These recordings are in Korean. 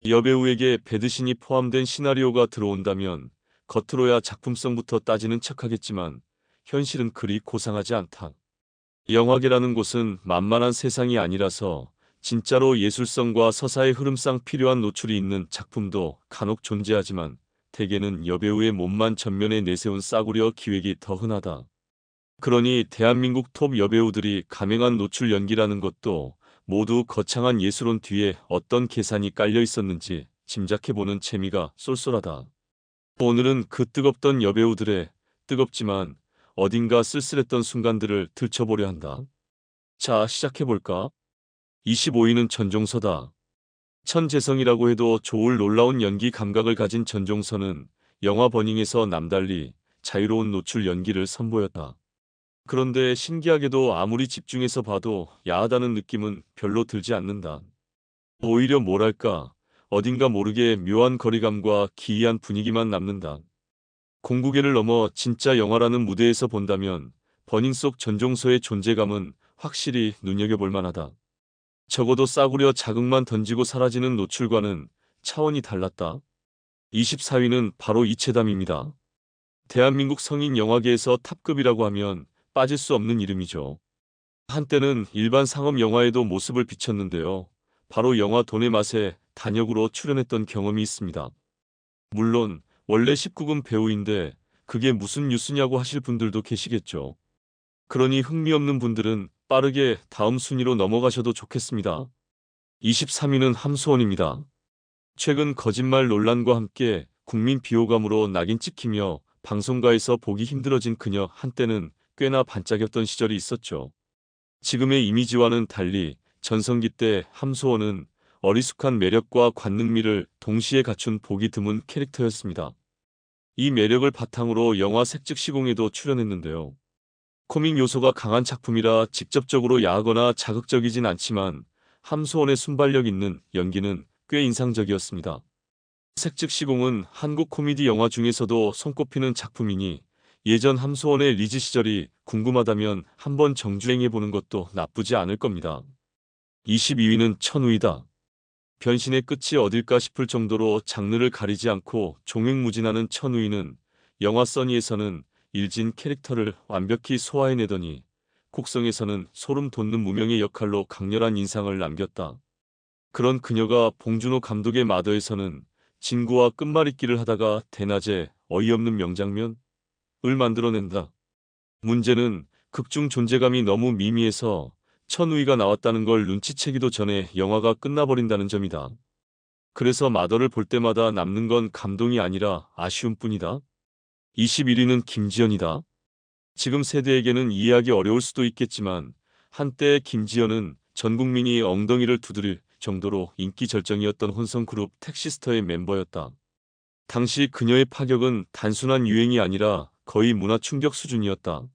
여배우에게 배드신이 포함된 시나리오가 들어온다면 겉으로야 작품성부터 따지는 척하겠지만 현실은 그리 고상하지 않다. 영화계라는 곳은 만만한 세상이 아니라서 진짜로 예술성과 서사의 흐름상 필요한 노출이 있는 작품도 간혹 존재하지만 대개는 여배우의 몸만 전면에 내세운 싸구려 기획이 더 흔하다. 그러니 대한민국 톱 여배우들이 감행한 노출 연기라는 것도 모두 거창한 예술론 뒤에 어떤 계산이 깔려 있었는지 짐작해보는 재미가 쏠쏠하다. 오늘은 그 뜨겁던 여배우들의 뜨겁지만 어딘가 쓸쓸했던 순간들을 들춰보려 한다. 자, 시작해볼까? 25위는 전종서다. 천재성이라고 해도 좋을 놀라운 연기 감각을 가진 전종서는 영화 버닝에서 남달리 자유로운 노출 연기를 선보였다. 그런데 신기하게도 아무리 집중해서 봐도 야하다는 느낌은 별로 들지 않는다. 오히려 뭐랄까, 어딘가 모르게 묘한 거리감과 기이한 분위기만 남는다. 공구계를 넘어 진짜 영화라는 무대에서 본다면 버닝 속 전종서의 존재감은 확실히 눈여겨볼 만하다. 적어도 싸구려 자극만 던지고 사라지는 노출과는 차원이 달랐다. 24위는 바로 이채담입니다. 대한민국 성인 영화계에서 탑급이라고 하면 빠질 수 없는 이름이죠. 한때는 일반 상업 영화에도 모습을 비췄는데요. 바로 영화 돈의 맛에 단역으로 출연했던 경험이 있습니다. 물론 원래 19금 배우인데 그게 무슨 뉴스냐고 하실 분들도 계시겠죠. 그러니 흥미없는 분들은 빠르게 다음 순위로 넘어가셔도 좋겠습니다. 23위는 함수원입니다. 최근 거짓말 논란과 함께 국민 비호감으로 낙인 찍히며 방송가에서 보기 힘들어진 그녀 한때는 꽤나 반짝였던 시절이 있었죠. 지금의 이미지와는 달리 전성기 때 함수원은 어리숙한 매력과 관능미를 동시에 갖춘 보기 드문 캐릭터였습니다. 이 매력을 바탕으로 영화 색즉시공에도 출연했는데요. 코믹 요소가 강한 작품이라 직접적으로 야하거나 자극적이진 않지만 함수원의 순발력 있는 연기는 꽤 인상적이었습니다. 색즉시공은 한국 코미디 영화 중에서도 손꼽히는 작품이니 예전 함수원의 리즈 시절이 궁금하다면 한번 정주행해보는 것도 나쁘지 않을 겁니다. 22위는 천우이다. 변신의 끝이 어딜까 싶을 정도로 장르를 가리지 않고 종횡무진하는 천우이는 영화 써니에서는 일진 캐릭터를 완벽히 소화해내더니 곡성에서는 소름 돋는 무명의 역할로 강렬한 인상을 남겼다. 그런 그녀가 봉준호 감독의 마더에서는 진구와 끝말잇기를 하다가 대낮에 어이없는 명장면을 만들어낸다. 문제는 극중 존재감이 너무 미미해서 천우희가 나왔다는 걸 눈치채기도 전에 영화가 끝나버린다는 점이다. 그래서 마더를 볼 때마다 남는 건 감동이 아니라 아쉬움뿐이다. 21위는 김지연이다. 지금 세대에게는 이해하기 어려울 수도 있겠지만 한때 김지연은 전 국민이 엉덩이를 두드릴 정도로 인기 절정이었던 혼성그룹 택시스터의 멤버였다. 당시 그녀의 파격은 단순한 유행이 아니라 거의 문화 충격 수준이었다.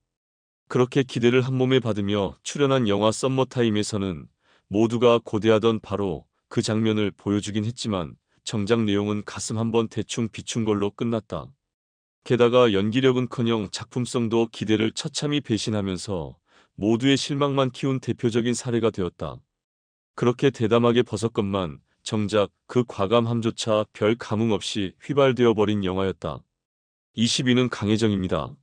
그렇게 기대를 한몸에 받으며 출연한 영화 썸머타임에서는 모두가 고대하던 바로 그 장면을 보여주긴 했지만 정작 내용은 가슴 한번 대충 비춘 걸로 끝났다. 게다가 연기력은커녕 작품성도 기대를 처참히 배신하면서 모두의 실망만 키운 대표적인 사례가 되었다. 그렇게 대담하게 벗었건만 정작 그 과감함조차 별 감흥 없이 휘발되어 버린 영화였다. 20위는 강혜정입니다.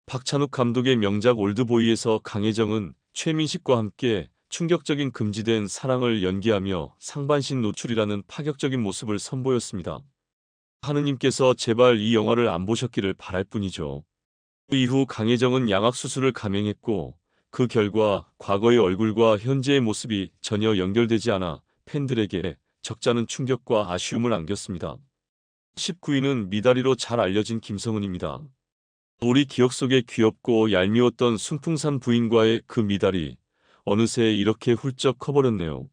박찬욱 감독의 명작 올드보이에서 강혜정은 최민식과 함께 충격적인 금지된 사랑을 연기하며 상반신 노출이라는 파격적인 모습을 선보였습니다. 하느님께서 제발 이 영화를 안 보셨기를 바랄 뿐이죠. 그 이후 강혜정은 양악수술을 감행했고 그 결과 과거의 얼굴과 현재의 모습이 전혀 연결되지 않아 팬들에게 적잖은 충격과 아쉬움을 안겼습니다. 19위는 미다리로 잘 알려진 김성은입니다. 우리 기억 속에 귀엽고 얄미웠던 순풍산 부인과의 그 미달이 어느새 이렇게 훌쩍 커버렸네요.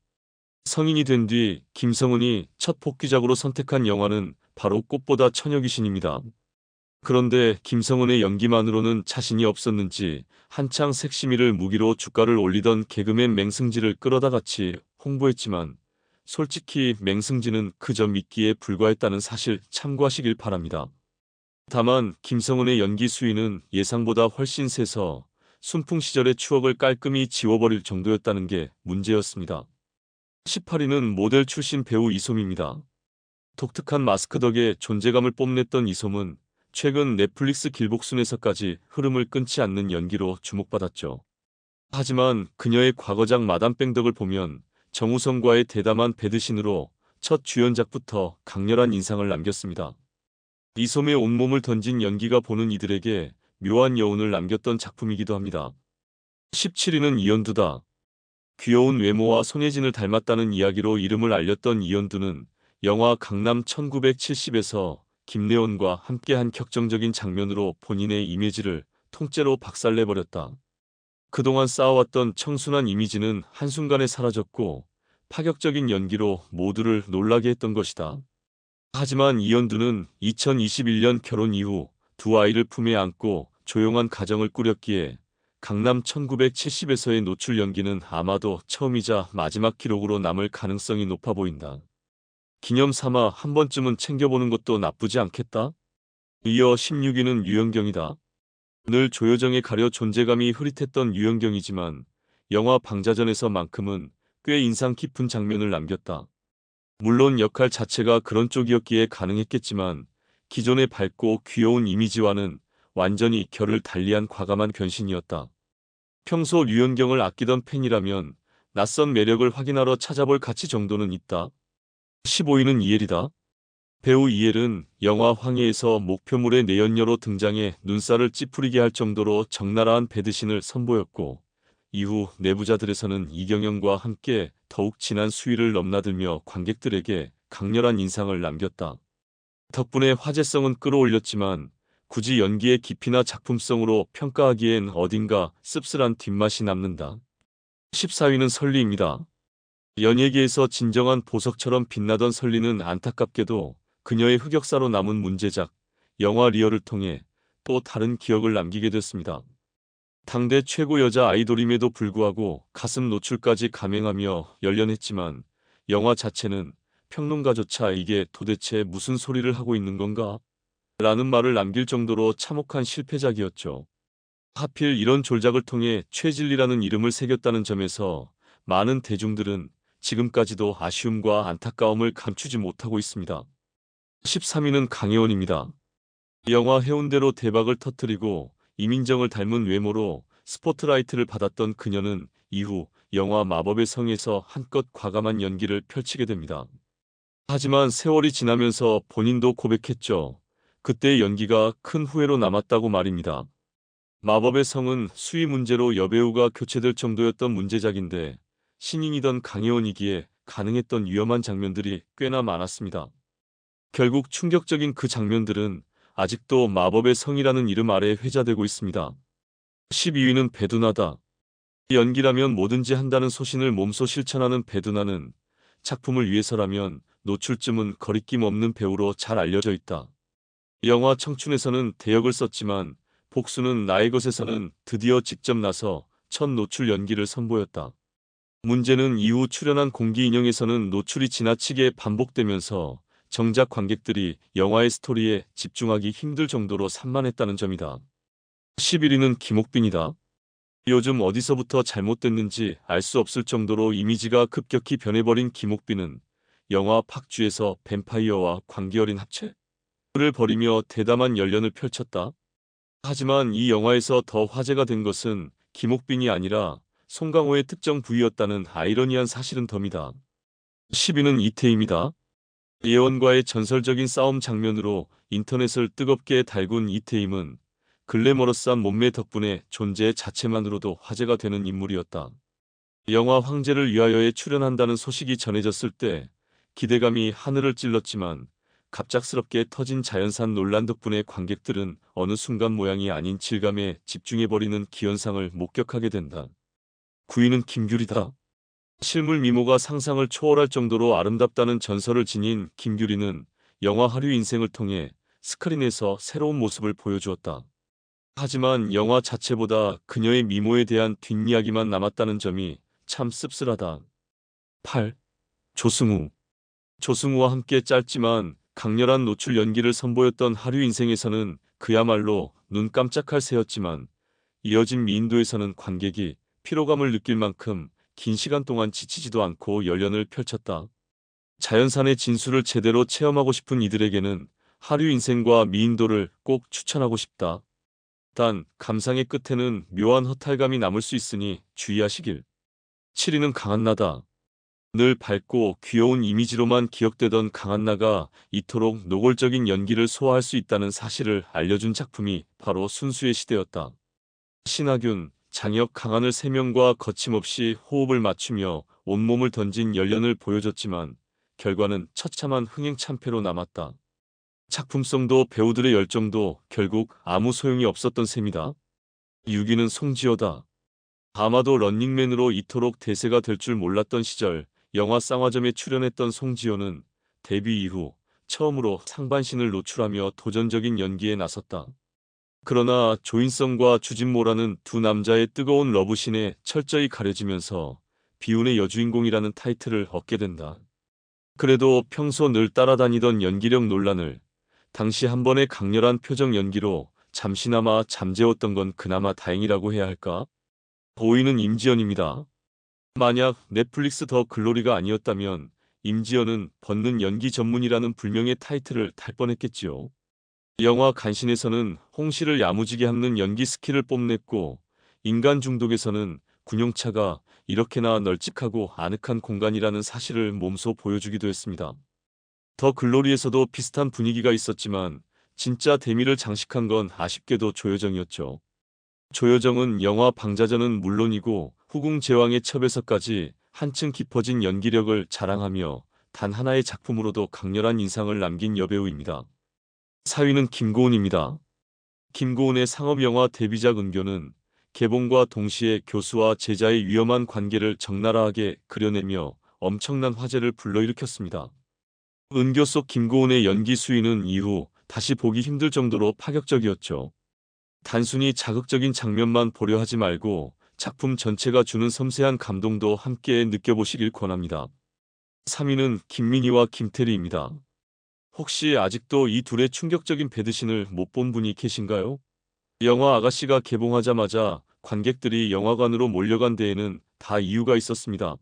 성인이 된 뒤 김성은이 첫 복귀작으로 선택한 영화는 바로 꽃보다 처녀귀신입니다. 그런데 김성은의 연기만으로는 자신이 없었는지 한창 섹시미를 무기로 주가를 올리던 개그맨 맹승지를 끌어다 같이 홍보했지만 솔직히 맹승지는 그저 미끼에 불과했다는 사실 참고하시길 바랍니다. 다만 김성은의 연기 수위는 예상보다 훨씬 세서 순풍 시절의 추억을 깔끔히 지워버릴 정도였다는 게 문제였습니다. 18위는 모델 출신 배우 이솜입니다. 독특한 마스크 덕에 존재감을 뽐냈던 이솜은 최근 넷플릭스 길복순에서까지 흐름을 끊지 않는 연기로 주목받았죠. 하지만 그녀의 과거작 마담 뺑덕을 보면 정우성과의 대담한 배드신으로 첫 주연작부터 강렬한 인상을 남겼습니다. 이솜의 온몸을 던진 연기가 보는 이들에게 묘한 여운을 남겼던 작품이기도 합니다. 17위는 이연두다. 귀여운 외모와 손예진을 닮았다는 이야기로 이름을 알렸던 이연두는 영화 강남 1970에서 김래원과 함께한 격정적인 장면으로 본인의 이미지를 통째로 박살내버렸다. 그동안 쌓아왔던 청순한 이미지는 한순간에 사라졌고 파격적인 연기로 모두를 놀라게 했던 것이다. 하지만 이연두는 2021년 결혼 이후 두 아이를 품에 안고 조용한 가정을 꾸렸기에 강남 1970에서의 노출 연기는 아마도 처음이자 마지막 기록으로 남을 가능성이 높아 보인다. 기념 삼아 한 번쯤은 챙겨보는 것도 나쁘지 않겠다. 이어 16위는 유연경이다. 늘 조여정에 가려 존재감이 흐릿했던 유연경이지만 영화 방자전에서만큼은 꽤 인상 깊은 장면을 남겼다. 물론 역할 자체가 그런 쪽이었기에 가능했겠지만 기존의 밝고 귀여운 이미지와는 완전히 결을 달리한 과감한 변신이었다. 평소 유연경을 아끼던 팬이라면 낯선 매력을 확인하러 찾아볼 가치 정도는 있다. 15위는 이엘이다. 배우 이엘은 영화 황해에서 목표물의 내연녀로 등장해 눈살을 찌푸리게 할 정도로 적나라한 배드신을 선보였고 이후 내부자들에서는 이경영과 함께 더욱 진한 수위를 넘나들며 관객들에게 강렬한 인상을 남겼다. 덕분에 화제성은 끌어올렸지만 굳이 연기의 깊이나 작품성으로 평가하기엔 어딘가 씁쓸한 뒷맛이 남는다. 14위는 설리입니다. 연예계에서 진정한 보석처럼 빛나던 설리는 안타깝게도 그녀의 흑역사로 남은 문제작 영화 리얼을 통해 또 다른 기억을 남기게 됐습니다. 당대 최고 여자 아이돌임에도 불구하고 가슴 노출까지 감행하며 열연했지만 영화 자체는 평론가조차 이게 도대체 무슨 소리를 하고 있는 건가? 라는 말을 남길 정도로 참혹한 실패작이었죠. 하필 이런 졸작을 통해 최진리라는 이름을 새겼다는 점에서 많은 대중들은 지금까지도 아쉬움과 안타까움을 감추지 못하고 있습니다. 13위는 강혜원입니다. 영화 해운대로 대박을 터뜨리고 이민정을 닮은 외모로 스포트라이트를 받았던 그녀는 이후 영화 마법의 성에서 한껏 과감한 연기를 펼치게 됩니다. 하지만 세월이 지나면서 본인도 고백했죠. 그때의 연기가 큰 후회로 남았다고 말입니다. 마법의 성은 수위 문제로 여배우가 교체될 정도였던 문제작인데 신인이던 강혜원이기에 가능했던 위험한 장면들이 꽤나 많았습니다. 결국 충격적인 그 장면들은 아직도 마법의 성이라는 이름 아래 회자되고 있습니다. 12위는 배두나다. 연기라면 뭐든지 한다는 소신을 몸소 실천하는 배두나는 작품을 위해서라면 노출쯤은 거리낌 없는 배우로 잘 알려져 있다. 영화 청춘에서는 대역을 썼지만 복수는 나의 것에서는 드디어 직접 나서 첫 노출 연기를 선보였다. 문제는 이후 출연한 공기인형에서는 노출이 지나치게 반복되면서 정작 관객들이 영화의 스토리에 집중하기 힘들 정도로 산만했다는 점이다. 11위는 김옥빈이다. 요즘 어디서부터 잘못됐는지 알 수 없을 정도로 이미지가 급격히 변해버린 김옥빈은 영화 팍쥐에서 뱀파이어와 관계어린 합체를 벌이며 대담한 열연을 펼쳤다. 하지만 이 영화에서 더 화제가 된 것은 김옥빈이 아니라 송강호의 특정 부위였다는 아이러니한 사실은 덤이다. 10위는 이태임이다. 예원과의 전설적인 싸움 장면으로 인터넷을 뜨겁게 달군 이태임은 글래머러스한 몸매 덕분에 존재 자체만으로도 화제가 되는 인물이었다. 영화 황제를 위하여에 출연한다는 소식이 전해졌을 때 기대감이 하늘을 찔렀지만 갑작스럽게 터진 자연산 논란 덕분에 관객들은 어느 순간 모양이 아닌 질감에 집중해버리는 기현상을 목격하게 된다. 9위는 김규리다. 실물 미모가 상상을 초월할 정도로 아름답다는 전설을 지닌 김규리는 영화 하류 인생을 통해 스크린에서 새로운 모습을 보여주었다. 하지만 영화 자체보다 그녀의 미모에 대한 뒷이야기만 남았다는 점이 참 씁쓸하다. 8. 조승우. 조승우와 함께 짧지만 강렬한 노출 연기를 선보였던 하류 인생에서는 그야말로 눈 깜짝할 새였지만 이어진 미인도에서는 관객이 피로감을 느낄 만큼 긴 시간 동안 지치지도 않고 열연을 펼쳤다. 자연산의 진수를 제대로 체험하고 싶은 이들에게는 하류 인생과 미인도를 꼭 추천하고 싶다. 단, 감상의 끝에는 묘한 허탈감이 남을 수 있으니 주의하시길. 7위는 강한나다. 늘 밝고 귀여운 이미지로만 기억되던 강한나가 이토록 노골적인 연기를 소화할 수 있다는 사실을 알려준 작품이 바로 순수의 시대였다. 신하균, 장혁, 강하늘 3명과 거침없이 호흡을 맞추며 온몸을 던진 열연을 보여줬지만 결과는 처참한 흥행참패로 남았다. 작품성도 배우들의 열정도 결국 아무 소용이 없었던 셈이다. 6위는 송지효다. 아마도 런닝맨으로 이토록 대세가 될 줄 몰랐던 시절 영화 쌍화점에 출연했던 송지효는 데뷔 이후 처음으로 상반신을 노출하며 도전적인 연기에 나섰다. 그러나 조인성과 주진모라는 두 남자의 뜨거운 러브신에 철저히 가려지면서 비운의 여주인공이라는 타이틀을 얻게 된다. 그래도 평소 늘 따라다니던 연기력 논란을 당시 한 번의 강렬한 표정 연기로 잠시나마 잠재웠던 건 그나마 다행이라고 해야 할까? 5위는 임지연입니다. 만약 넷플릭스 더 글로리가 아니었다면 임지연은 벗는 연기 전문이라는 불명의 타이틀을 달 뻔했겠지요. 영화 간신에서는 홍시를 야무지게 핥는 연기 스킬을 뽐냈고 인간 중독에서는 군용차가 이렇게나 널찍하고 아늑한 공간이라는 사실을 몸소 보여주기도 했습니다. 더 글로리에서도 비슷한 분위기가 있었지만 진짜 대미를 장식한 건 아쉽게도 조여정이었죠. 조여정은 영화 방자전은 물론이고 후궁 제왕의 첩에서까지 한층 깊어진 연기력을 자랑하며 단 하나의 작품으로도 강렬한 인상을 남긴 여배우입니다. 4위는 김고은입니다. 김고은의 상업영화 데뷔작 은교는 개봉과 동시에 교수와 제자의 위험한 관계를 적나라하게 그려내며 엄청난 화제를 불러일으켰습니다. 은교 속 김고은의 연기 수위는 이후 다시 보기 힘들 정도로 파격적이었죠. 단순히 자극적인 장면만 보려 하지 말고 작품 전체가 주는 섬세한 감동도 함께 느껴보시길 권합니다. 3위는 김민희와 김태리입니다. 혹시 아직도 이 둘의 충격적인 배드신을 못 본 분이 계신가요? 영화 아가씨가 개봉하자마자 관객들이 영화관으로 몰려간 데에는 다 이유가 있었습니다.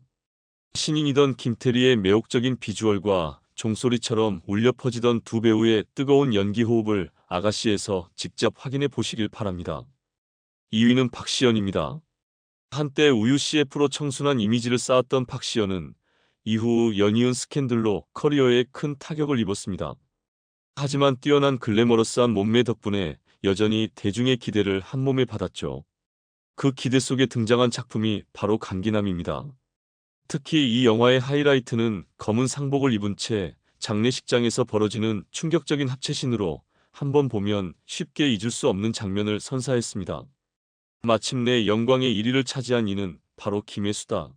신인이던 김태리의 매혹적인 비주얼과 종소리처럼 울려 퍼지던 두 배우의 뜨거운 연기 호흡을 아가씨에서 직접 확인해 보시길 바랍니다. 2위는 박시연입니다. 한때 우유 CF로 청순한 이미지를 쌓았던 박시연은 이후 연이은 스캔들로 커리어에 큰 타격을 입었습니다. 하지만 뛰어난 글래머러스한 몸매 덕분에 여전히 대중의 기대를 한몸에 받았죠. 그 기대 속에 등장한 작품이 바로 감기남입니다. 특히 이 영화의 하이라이트는 검은 상복을 입은 채 장례식장에서 벌어지는 충격적인 합체신으로 한번 보면 쉽게 잊을 수 없는 장면을 선사했습니다. 마침내 영광의 1위를 차지한 이는 바로 김혜수다.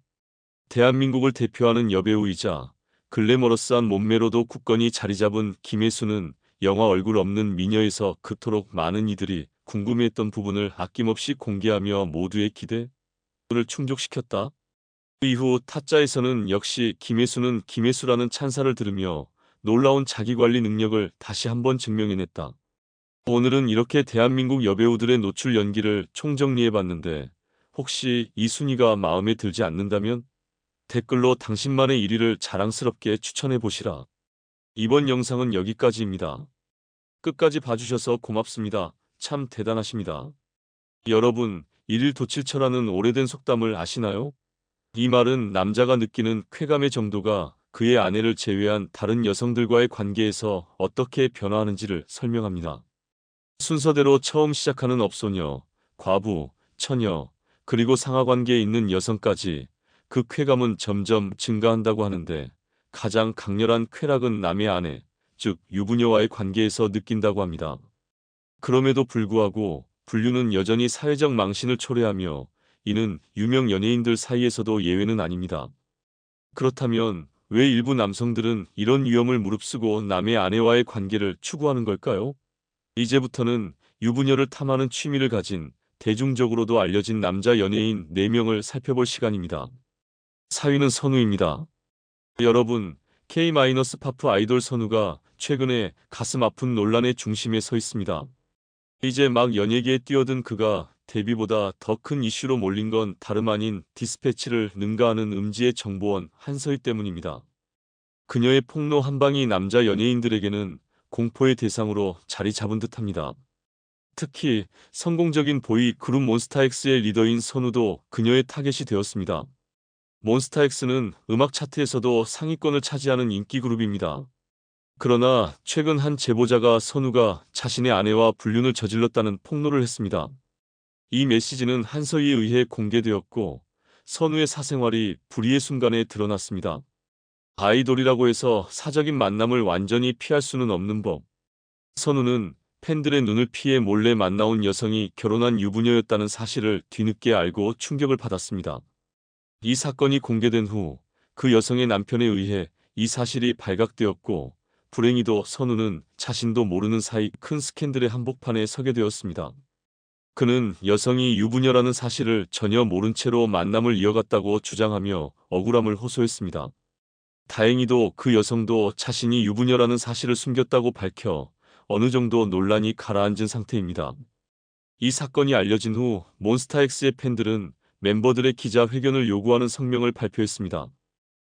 대한민국을 대표하는 여배우이자 글래머러스한 몸매로도 굳건히 자리잡은 김혜수는 영화 얼굴 없는 미녀에서 그토록 많은 이들이 궁금해했던 부분을 아낌없이 공개하며 모두의 기대를 충족시켰다. 그 이후 타짜에서는 역시 김혜수는 김혜수라는 찬사를 들으며 놀라운 자기관리 능력을 다시 한번 증명해냈다. 오늘은 이렇게 대한민국 여배우들의 노출 연기를 총정리해봤는데 혹시 이 순위가 마음에 들지 않는다면 댓글로 당신만의 1위를 자랑스럽게 추천해보시라. 이번 영상은 여기까지입니다. 끝까지 봐주셔서 고맙습니다. 참 대단하십니다. 여러분, 일일도칠처라는 오래된 속담을 아시나요? 이 말은 남자가 느끼는 쾌감의 정도가 그의 아내를 제외한 다른 여성들과의 관계에서 어떻게 변화하는지를 설명합니다. 순서대로 처음 시작하는 업소녀, 과부, 처녀, 그리고 상하관계에 있는 여성까지 그 쾌감은 점점 증가한다고 하는데 가장 강렬한 쾌락은 남의 아내, 즉 유부녀와의 관계에서 느낀다고 합니다. 그럼에도 불구하고 불륜은 여전히 사회적 망신을 초래하며 이는 유명 연예인들 사이에서도 예외는 아닙니다. 그렇다면 왜 일부 남성들은 이런 위험을 무릅쓰고 남의 아내와의 관계를 추구하는 걸까요? 이제부터는 유부녀를 탐하는 취미를 가진 대중적으로도 알려진 남자 연예인 4명을 살펴볼 시간입니다. 4위는 선우입니다. 여러분, K-파프 아이돌 선우가 최근에 가슴 아픈 논란의 중심에 서 있습니다. 이제 막 연예계에 뛰어든 그가 데뷔보다 더 큰 이슈로 몰린 건 다름 아닌 디스패치를 능가하는 음지의 정보원 한서희 때문입니다. 그녀의 폭로 한 방이 남자 연예인들에게는 공포의 대상으로 자리 잡은 듯합니다. 특히 성공적인 보이 그룹 몬스타엑스의 리더인 선우도 그녀의 타겟이 되었습니다. 몬스타엑스는 음악 차트에서도 상위권을 차지하는 인기 그룹입니다. 그러나 최근 한 제보자가 선우가 자신의 아내와 불륜을 저질렀다는 폭로를 했습니다. 이 메시지는 한서희에 의해 공개되었고 선우의 사생활이 불의의 순간에 드러났습니다. 아이돌이라고 해서 사적인 만남을 완전히 피할 수는 없는 법. 선우는 팬들의 눈을 피해 몰래 만나온 여성이 결혼한 유부녀였다는 사실을 뒤늦게 알고 충격을 받았습니다. 이 사건이 공개된 후 그 여성의 남편에 의해 이 사실이 발각되었고 불행히도 선우는 자신도 모르는 사이 큰 스캔들의 한복판에 서게 되었습니다. 그는 여성이 유부녀라는 사실을 전혀 모른 채로 만남을 이어갔다고 주장하며 억울함을 호소했습니다. 다행히도 그 여성도 자신이 유부녀라는 사실을 숨겼다고 밝혀 어느 정도 논란이 가라앉은 상태입니다. 이 사건이 알려진 후 몬스타엑스의 팬들은 멤버들의 기자회견을 요구하는 성명을 발표했습니다.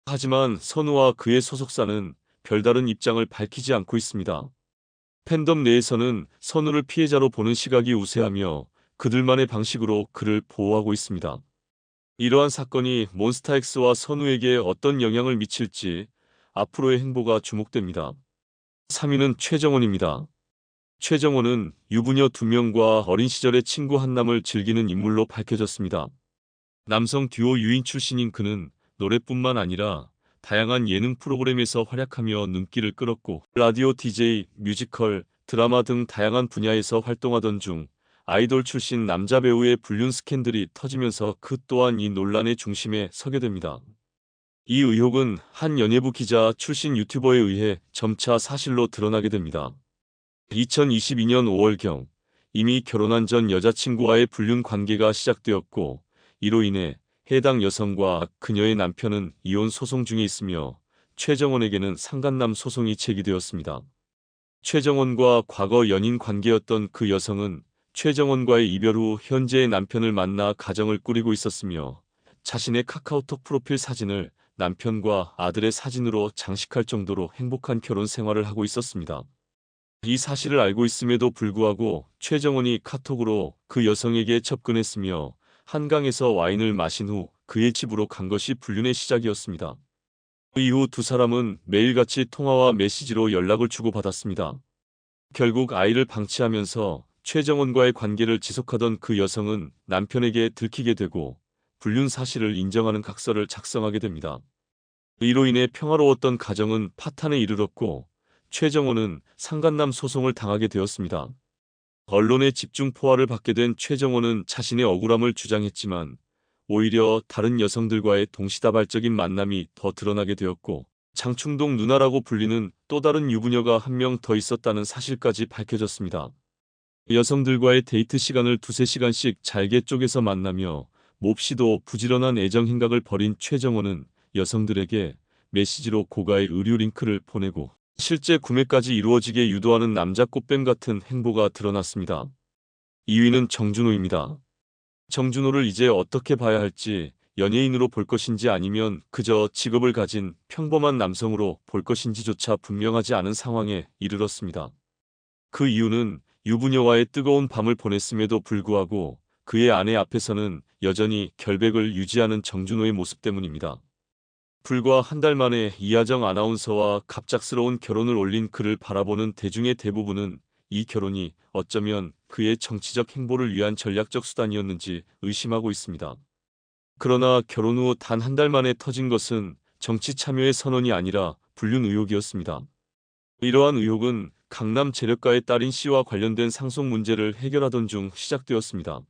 하지만 선우와 그의 소속사는 별다른 입장을 밝히지 않고 있습니다. 팬덤 내에서는 선우를 피해자로 보는 시각이 우세하며 그들만의 방식으로 그를 보호하고 있습니다. 이러한 사건이 몬스타엑스와 선우에게 어떤 영향을 미칠지 앞으로의 행보가 주목됩니다. 3위는 최정원입니다. 최정원은 유부녀 2명과 어린 시절의 친구 한남을 즐기는 인물로 밝혀졌습니다. 남성 듀오 유인 출신인 그는 노래뿐만 아니라 다양한 예능 프로그램에서 활약하며 눈길을 끌었고 라디오 DJ, 뮤지컬, 드라마 등 다양한 분야에서 활동하던 중 아이돌 출신 남자 배우의 불륜 스캔들이 터지면서 그 또한 이 논란의 중심에 서게 됩니다. 이 의혹은 한 연예부 기자 출신 유튜버에 의해 점차 사실로 드러나게 됩니다. 2022년 5월경 이미 결혼한 전 여자친구와의 불륜 관계가 시작되었고 이로 인해 해당 여성과 그녀의 남편은 이혼 소송 중에 있으며 최정원에게는 상간남 소송이 제기되었습니다. 최정원과 과거 연인 관계였던 그 여성은 최정원과의 이별 후 현재의 남편을 만나 가정을 꾸리고 있었으며 자신의 카카오톡 프로필 사진을 남편과 아들의 사진으로 장식할 정도로 행복한 결혼 생활을 하고 있었습니다. 이 사실을 알고 있음에도 불구하고 최정원이 카톡으로 그 여성에게 접근했으며 한강에서 와인을 마신 후 그의 집으로 간 것이 불륜의 시작이었습니다. 그 이후 두 사람은 매일같이 통화와 메시지로 연락을 주고받았습니다. 결국 아이를 방치하면서 최정원과의 관계를 지속하던 그 여성은 남편에게 들키게 되고 불륜 사실을 인정하는 각서를 작성하게 됩니다. 이로 인해 평화로웠던 가정은 파탄에 이르렀고 최정원은 상간남 소송을 당하게 되었습니다. 언론의 집중 포화를 받게 된 최정원은 자신의 억울함을 주장했지만 오히려 다른 여성들과의 동시다발적인 만남이 더 드러나게 되었고 장충동 누나라고 불리는 또 다른 유부녀가 한 명 더 있었다는 사실까지 밝혀졌습니다. 여성들과의 데이트 시간을 2~3시간씩 잘게 쪼개서 만나며 몹시도 부지런한 애정 행각을 벌인 최정원은 여성들에게 메시지로 고가의 의류 링크를 보내고 실제 구매까지 이루어지게 유도하는 남자 꽃뱀 같은 행보가 드러났습니다. 2위는 정준호입니다. 정준호를 이제 어떻게 봐야 할지 연예인으로 볼 것인지 아니면 그저 직업을 가진 평범한 남성으로 볼 것인지조차 분명하지 않은 상황에 이르렀습니다. 그 이유는 유부녀와의 뜨거운 밤을 보냈음에도 불구하고 그의 아내 앞에서는 여전히 결백을 유지하는 정준호의 모습 때문입니다. 불과 한 달 만에 이하정 아나운서와 갑작스러운 결혼을 올린 그를 바라보는 대중의 대부분은 이 결혼이 어쩌면 그의 정치적 행보를 위한 전략적 수단이었는지 의심하고 있습니다. 그러나 결혼 후 단 한 달 만에 터진 것은 정치 참여의 선언이 아니라 불륜 의혹이었습니다. 이러한 의혹은 강남 재력가의 딸인 씨와 관련된 상속 문제를 해결하던 중 시작되었습니다.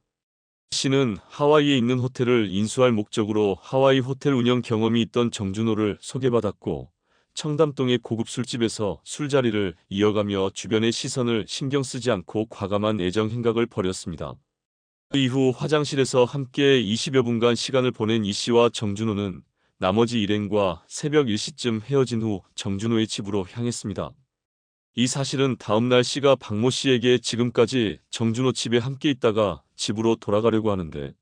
씨는 하와이에 있는 호텔을 인수할 목적으로 하와이 호텔 운영 경험이 있던 정준호를 소개받았고 청담동의 고급 술집에서 술자리를 이어가며 주변의 시선을 신경 쓰지 않고 과감한 애정 행각을 벌였습니다. 그 이후 화장실에서 함께 20여 분간 시간을 보낸 이 씨와 정준호는 나머지 일행과 새벽 1시쯤 헤어진 후 정준호의 집으로 향했습니다. 이 사실은 다음날 씨가 박모 씨에게 지금까지 정준호 집에 함께 있다가 집으로 돌아가려고 하는데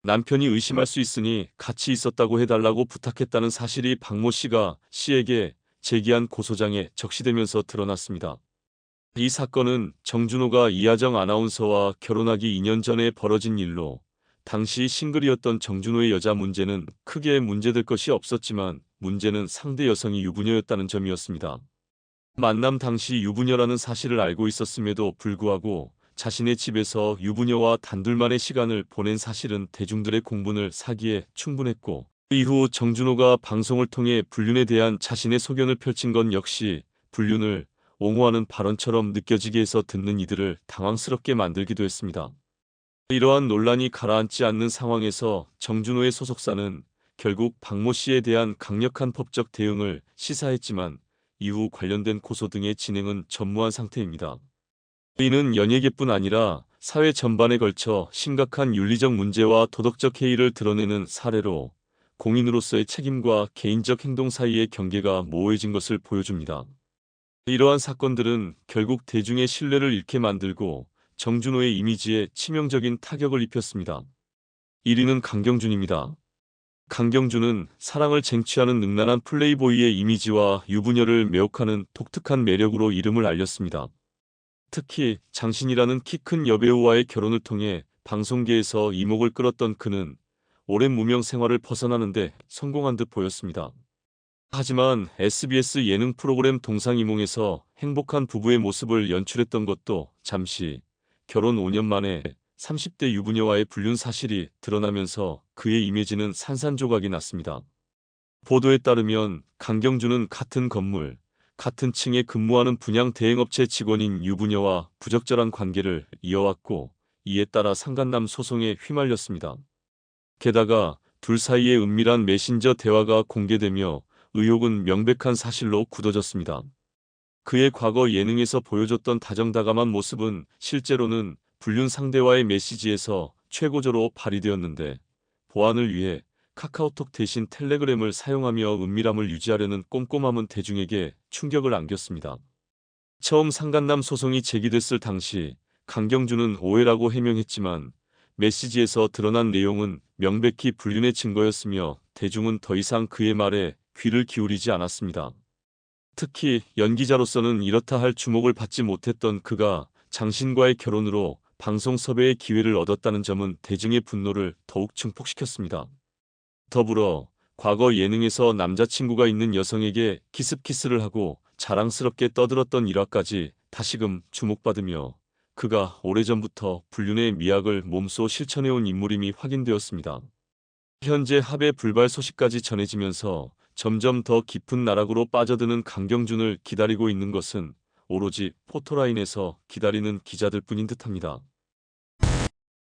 남편이 의심할 수 있으니 같이 있었다고 해달라고 부탁했다는 사실이 박모 씨가 씨에게 제기한 고소장에 적시되면서 드러났습니다. 이 사건은 정준호가 이하정 아나운서와 결혼하기 2년 전에 벌어진 일로 당시 싱글이었던 정준호의 여자 문제는 크게 문제될 것이 없었지만 문제는 상대 여성이 유부녀였다는 점이었습니다. 만남 당시 유부녀라는 사실을 알고 있었음에도 불구하고 자신의 집에서 유부녀와 단둘만의 시간을 보낸 사실은 대중들의 공분을 사기에 충분했고 이후 정준호가 방송을 통해 불륜에 대한 자신의 소견을 펼친 건 역시 불륜을 옹호하는 발언처럼 느껴지게 해서 듣는 이들을 당황스럽게 만들기도 했습니다. 이러한 논란이 가라앉지 않는 상황에서 정준호의 소속사는 결국 박모 씨에 대한 강력한 법적 대응을 시사했지만 이후 관련된 고소 등의 진행은 전무한 상태입니다. 이는 연예계뿐 아니라 사회 전반에 걸쳐 심각한 윤리적 문제와 도덕적 해이를 드러내는 사례로 공인으로서의 책임과 개인적 행동 사이의 경계가 모호해진 것을 보여줍니다. 이러한 사건들은 결국 대중의 신뢰를 잃게 만들고 정준호의 이미지에 치명적인 타격을 입혔습니다. 1위는 강경준입니다. 강경준은 사랑을 쟁취하는 능란한 플레이보이의 이미지와 유부녀를 매혹하는 독특한 매력으로 이름을 알렸습니다. 특히 장신이라는 키 큰 여배우와의 결혼을 통해 방송계에서 이목을 끌었던 그는 오랜 무명 생활을 벗어나는데 성공한 듯 보였습니다. 하지만 SBS 예능 프로그램 동상이몽에서 행복한 부부의 모습을 연출했던 것도 잠시 결혼 5년 만에 30대 유부녀와의 불륜 사실이 드러나면서 그의 이미지는 산산조각이 났습니다. 보도에 따르면 강경준은 같은 건물, 같은 층에 근무하는 분양 대행업체 직원인 유부녀와 부적절한 관계를 이어왔고 이에 따라 상간남 소송에 휘말렸습니다. 게다가 둘 사이의 은밀한 메신저 대화가 공개되며 의혹은 명백한 사실로 굳어졌습니다. 그의 과거 예능에서 보여줬던 다정다감한 모습은 실제로는 불륜 상대와의 메시지에서 최고조로 발휘되었는데 보안을 위해 카카오톡 대신 텔레그램을 사용하며 은밀함을 유지하려는 꼼꼼함은 대중에게 충격을 안겼습니다. 처음 상간남 소송이 제기됐을 당시 강경준은 오해라고 해명했지만 메시지에서 드러난 내용은 명백히 불륜의 증거였으며 대중은 더 이상 그의 말에 귀를 기울이지 않았습니다. 특히 연기자로서는 이렇다 할 주목을 받지 못했던 그가 장신과의 결혼으로 방송 섭외의 기회를 얻었다는 점은 대중의 분노를 더욱 증폭시켰습니다. 더불어 과거 예능에서 남자친구가 있는 여성에게 키스를 하고 자랑스럽게 떠들었던 일화까지 다시금 주목받으며 그가 오래전부터 불륜의 미학을 몸소 실천해온 인물임이 확인되었습니다. 현재 합의 불발 소식까지 전해지면서 점점 더 깊은 나락으로 빠져드는 강경준을 기다리고 있는 것은 오로지 포토라인에서 기다리는 기자들뿐인 듯합니다.